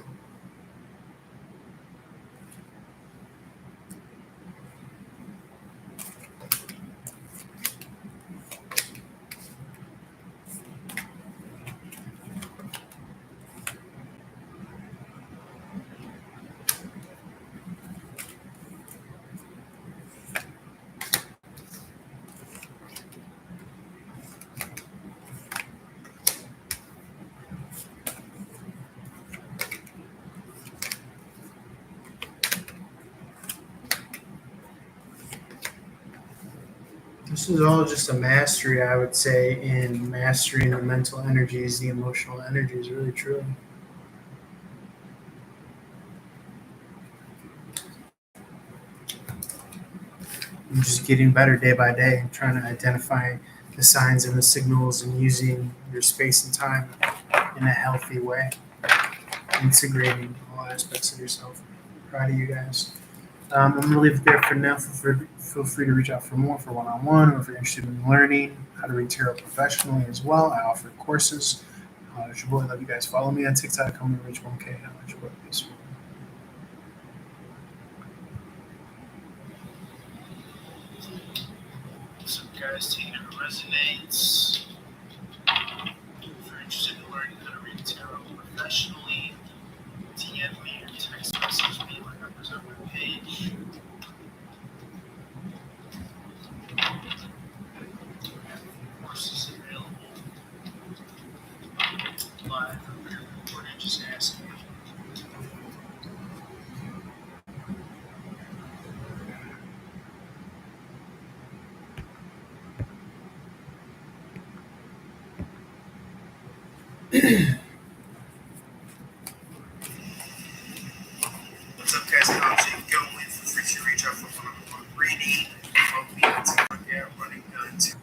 This is all just a mastery, I would say, in mastering the mental energies, the emotional energies, really, truly. And just getting better day by day and trying to identify the signs and the signals and using your space and time in a healthy way, integrating all aspects of yourself. Proud of you guys. I'm going to leave it there for now. Feel free to reach out for more for one-on-one, or if you're interested in learning how to read tarot professionally as well. I offer courses. It's your boy. Love you guys. Follow me on TikTok. Come to reach 1K. How much your boy? Peace. So, guys, take it if it resonates. If you're interested in learning how to read tarot professionally, DM me or text message me. My number's on my page. Courses available live or pre-recorded. Just ask me. What's up, guys? How's it going? Feel free to reach out for one-on-one reading. Follow me on TikTok at running guns.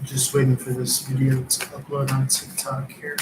Just waiting for this video to upload on TikTok here.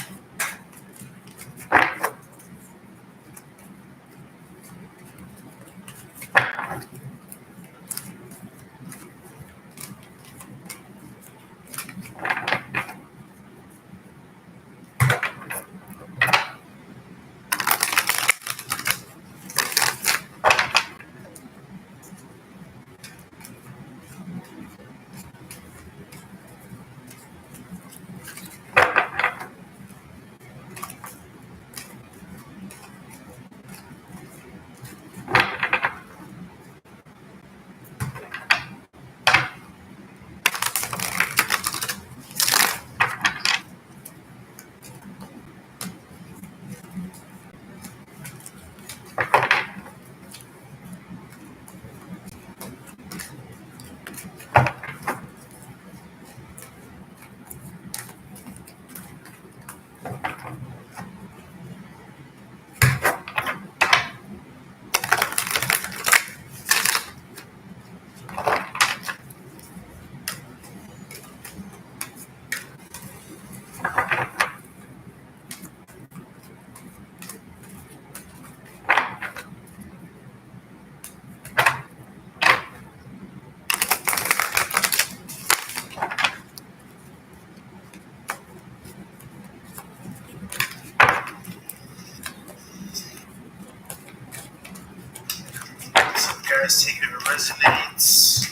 guys take it if it resonates.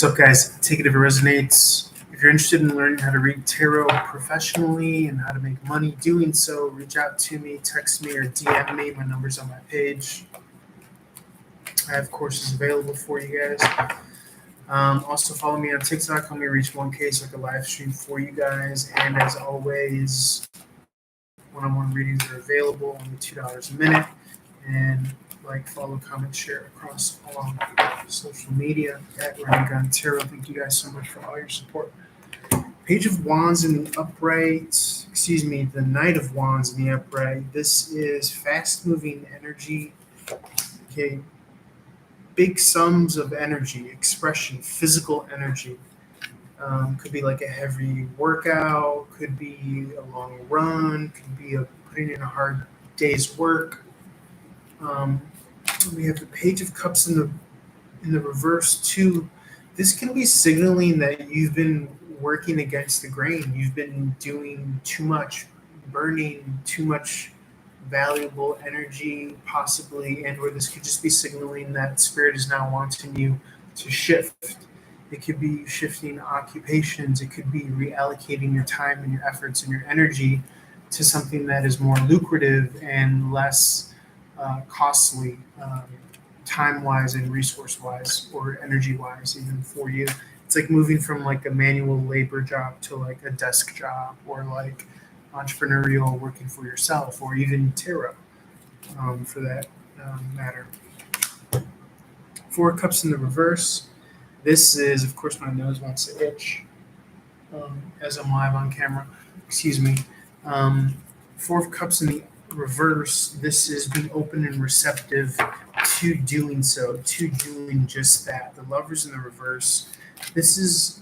What's up, guys? Take it if it resonates. If you're interested in learning how to read tarot professionally and how to make money doing so, reach out to me, text me, or DM me. My number's on my page. I have courses available for you guys. Also, follow me on TikTok. Help me reach 1K so I can live stream for you guys. And as always, one-on-one readings are available, only $2 a minute. And like, follow, comment, share across all social media at Running Gun Tarot. Thank you guys so much for all your support. Page of Wands in the upright, the Knight of Wands in the upright. This is fast-moving energy. Okay, big sums of energy, expression, physical energy. Could be like a heavy workout, could be a long run, could be putting in a hard day's work. We have the Page of Cups in the reverse too. This can be signaling that you've been working against the grain. You've been doing too much, burning too much valuable energy, possibly, and or this could just be signaling that spirit is now wanting you to shift. It could be shifting occupations. It could be reallocating your time and your efforts and your energy to something that is more lucrative and less costly, time-wise and resource-wise, or energy-wise, even for you. It's like moving from like a manual labor job to like a desk job, or like entrepreneurial, working for yourself, or even tarot, for that matter. Four of Cups in the reverse. This is, of course, my nose wants to itch as I'm live on camera. Excuse me. Four of Cups in the reverse. This is being open and receptive to doing so, to doing just that. The Lovers in the reverse. This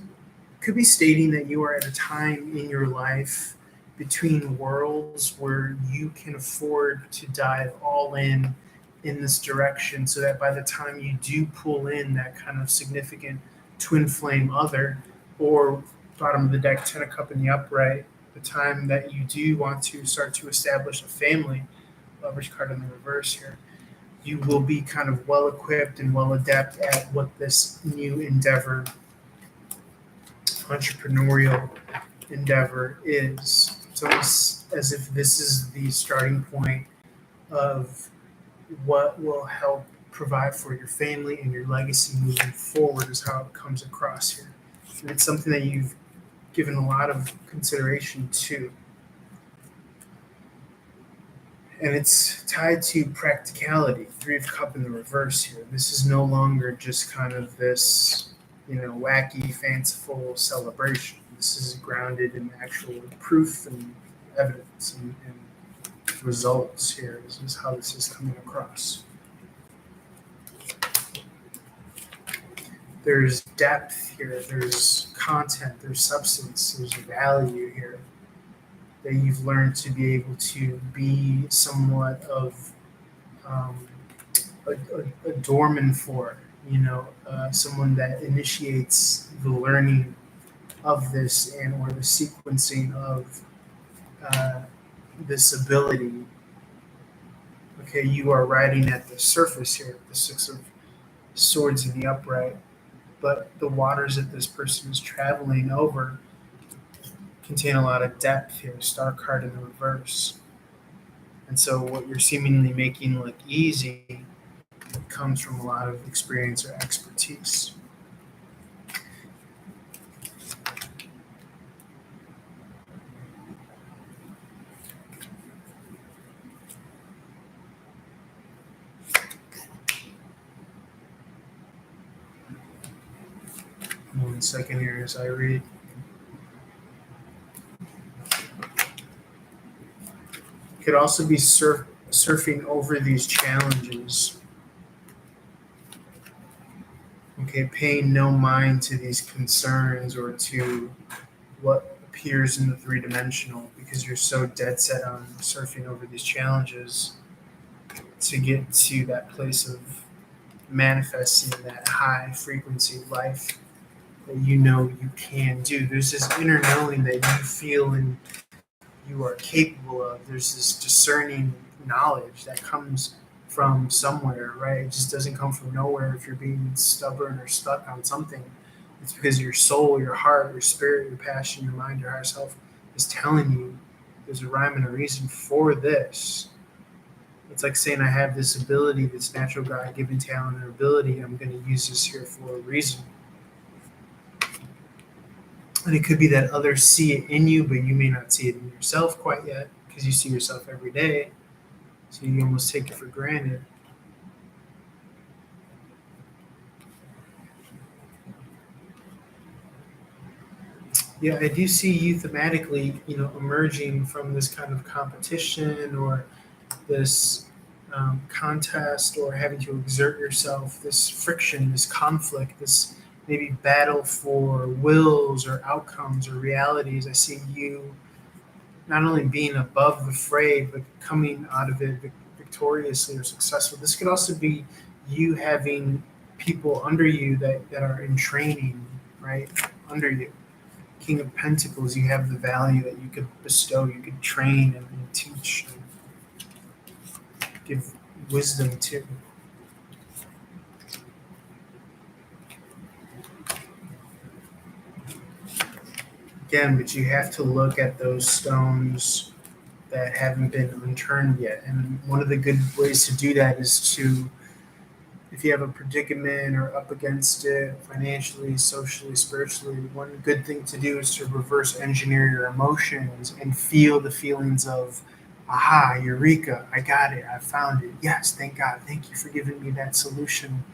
could be stating that you are at a time in your life between worlds where you can afford to dive all in this direction, so that by the time you do pull in that kind of significant twin flame other, or bottom of the deck, 10 of Cups in the upright, the time that you do want to start to establish a family, Lover's card in the reverse here, you will be kind of well equipped and well adept at what this new endeavor, entrepreneurial endeavor, is. It's almost as if this is the starting point of what will help provide for your family and your legacy moving forward, is how it comes across here. And it's something that you've given a lot of consideration to. And it's tied to practicality. Three of Cups in the reverse here. This is no longer just kind of this, wacky, fanciful celebration. This is grounded in actual proof and evidence and results here. This is how this is coming across. There's depth here, there's content, there's substance, there's value here that you've learned to be able to be somewhat of a doorman for, someone that initiates the learning of this and or the sequencing of this ability. Okay, you are riding at the surface here, the Six of Swords in the upright, but the waters that this person is traveling over contain a lot of depth here. Star card in the reverse. And so what you're seemingly making look easy comes from a lot of experience or expertise. One second here as I read. Could also be surfing over these challenges Okay, paying no mind to these concerns or to what appears in the three-dimensional, because you're so dead set on surfing over these challenges to get to that place of manifesting that high frequency life that you know you can do. There's this inner knowing that you feel and you are capable of. There's this discerning knowledge that comes from somewhere, right? It just doesn't come from nowhere if you're being stubborn or stuck on something. It's because your soul, your heart, your spirit, your passion, your mind, your higher self is telling you there's a rhyme and a reason for this. It's like saying, I have this ability, this natural God given talent and ability. I'm going to use this here for a reason. And it could be that others see it in you, but you may not see it in yourself quite yet because you see yourself every day. So you almost take it for granted. Yeah, I do see you thematically, emerging from this kind of competition or this contest or having to exert yourself, this friction, this conflict, this maybe battle for wills or outcomes or realities. I see you not only being above the fray, but coming out of it victoriously or successful. This could also be you having people under you that are in training, right? Under you. King of Pentacles, you have the value that you could bestow, you could train and teach and give wisdom to. Again, but you have to look at those stones that haven't been unturned yet. And one of the good ways to do that is to, if you have a predicament or up against it financially, socially, spiritually, one good thing to do is to reverse engineer your emotions and feel the feelings of, aha, eureka, I got it, I found it. Yes, thank God. Thank you for giving me that solution.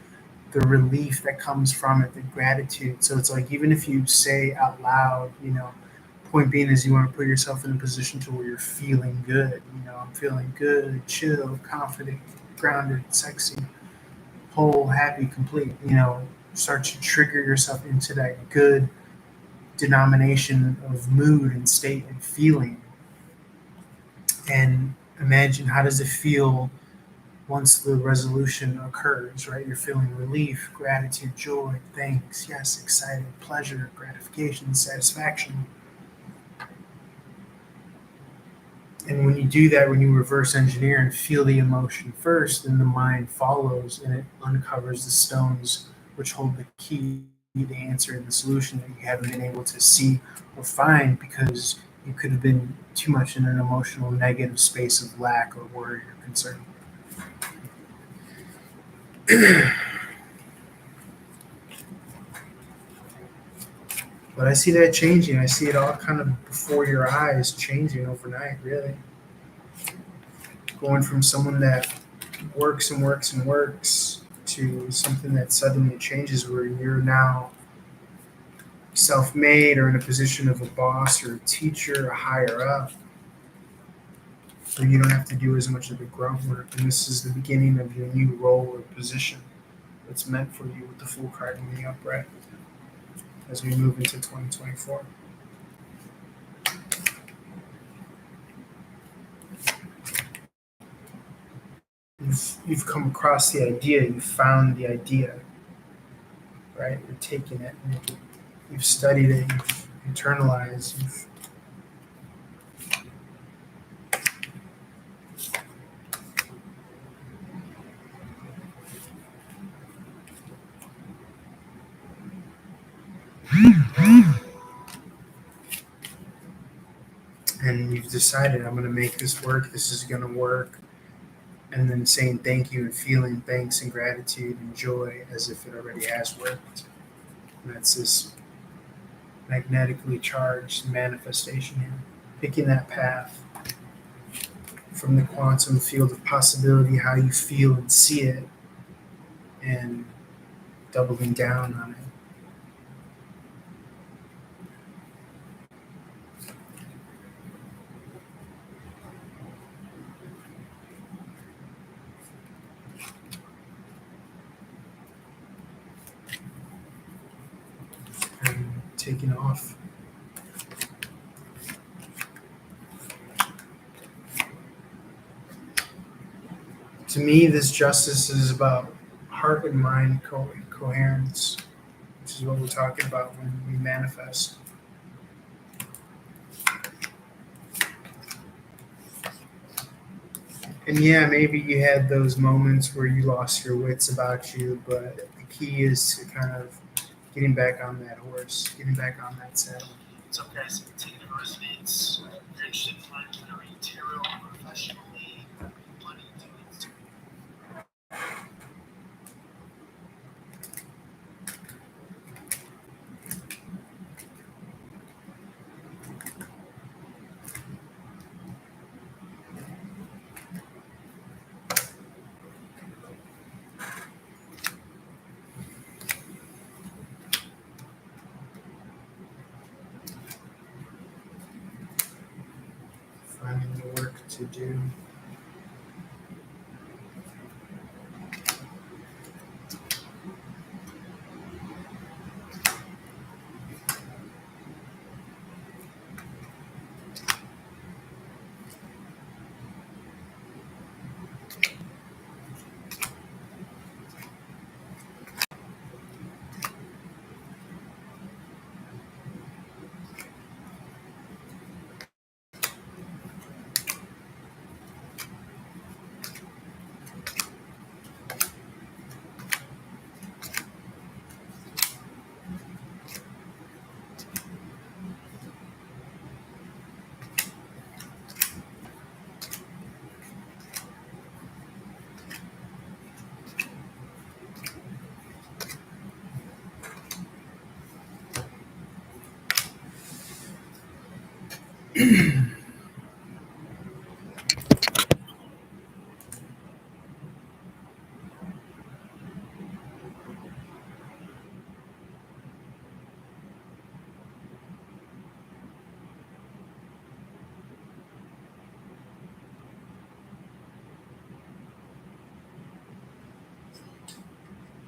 The relief that comes from it, the gratitude. So it's like, even if you say out loud, point being is you want to put yourself in a position to where you're feeling good. I'm feeling good, chill, confident, grounded, sexy, whole, happy, complete. Start to trigger yourself into that good denomination of mood and state and feeling. And imagine, how does it feel once the resolution occurs, right? You're feeling relief, gratitude, joy, thanks, yes, excited, pleasure, gratification, satisfaction. And when you do that, when you reverse engineer and feel the emotion first, then the mind follows and it uncovers the stones which hold the key, the answer, and the solution that you haven't been able to see or find because you could have been too much in an emotional negative space of lack or worry or concern. But I see that changing. I see it all kind of before your eyes changing overnight, really. Going from someone that works and works and works to something that suddenly changes where you're now self-made or in a position of a boss or a teacher or higher up. Where you don't have to do as much of the grunt work. And this is the beginning of your new role or position that's meant for you with the Fool card in the upright as we move into 2024. You've come across the idea, you've found the idea, right? You're taking it, and you've studied it, you've internalized, and you've decided, I'm going to make this work, this is going to work. And then saying thank you and feeling thanks and gratitude and joy as if it already has worked. And that's this magnetically charged manifestation here. Picking that path from the quantum field of possibility, how you feel and see it, and doubling down on it. taking off. To me, this justice is about heart and mind coherence, which is what we're talking about when we manifest. And yeah, maybe you had those moments where you lost your wits about you, but the key is to kind of getting back on that horse, getting back on that saddle. What's up, guys? Take it resonates. If you're interested in learning how to read tarot professionally, money doing. Finding the work to do.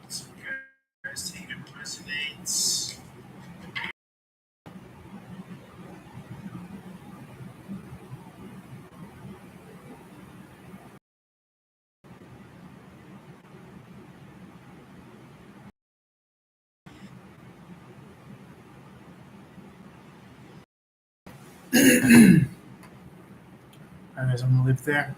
So guys, take it resonates. All right, guys, I'm gonna leave it there.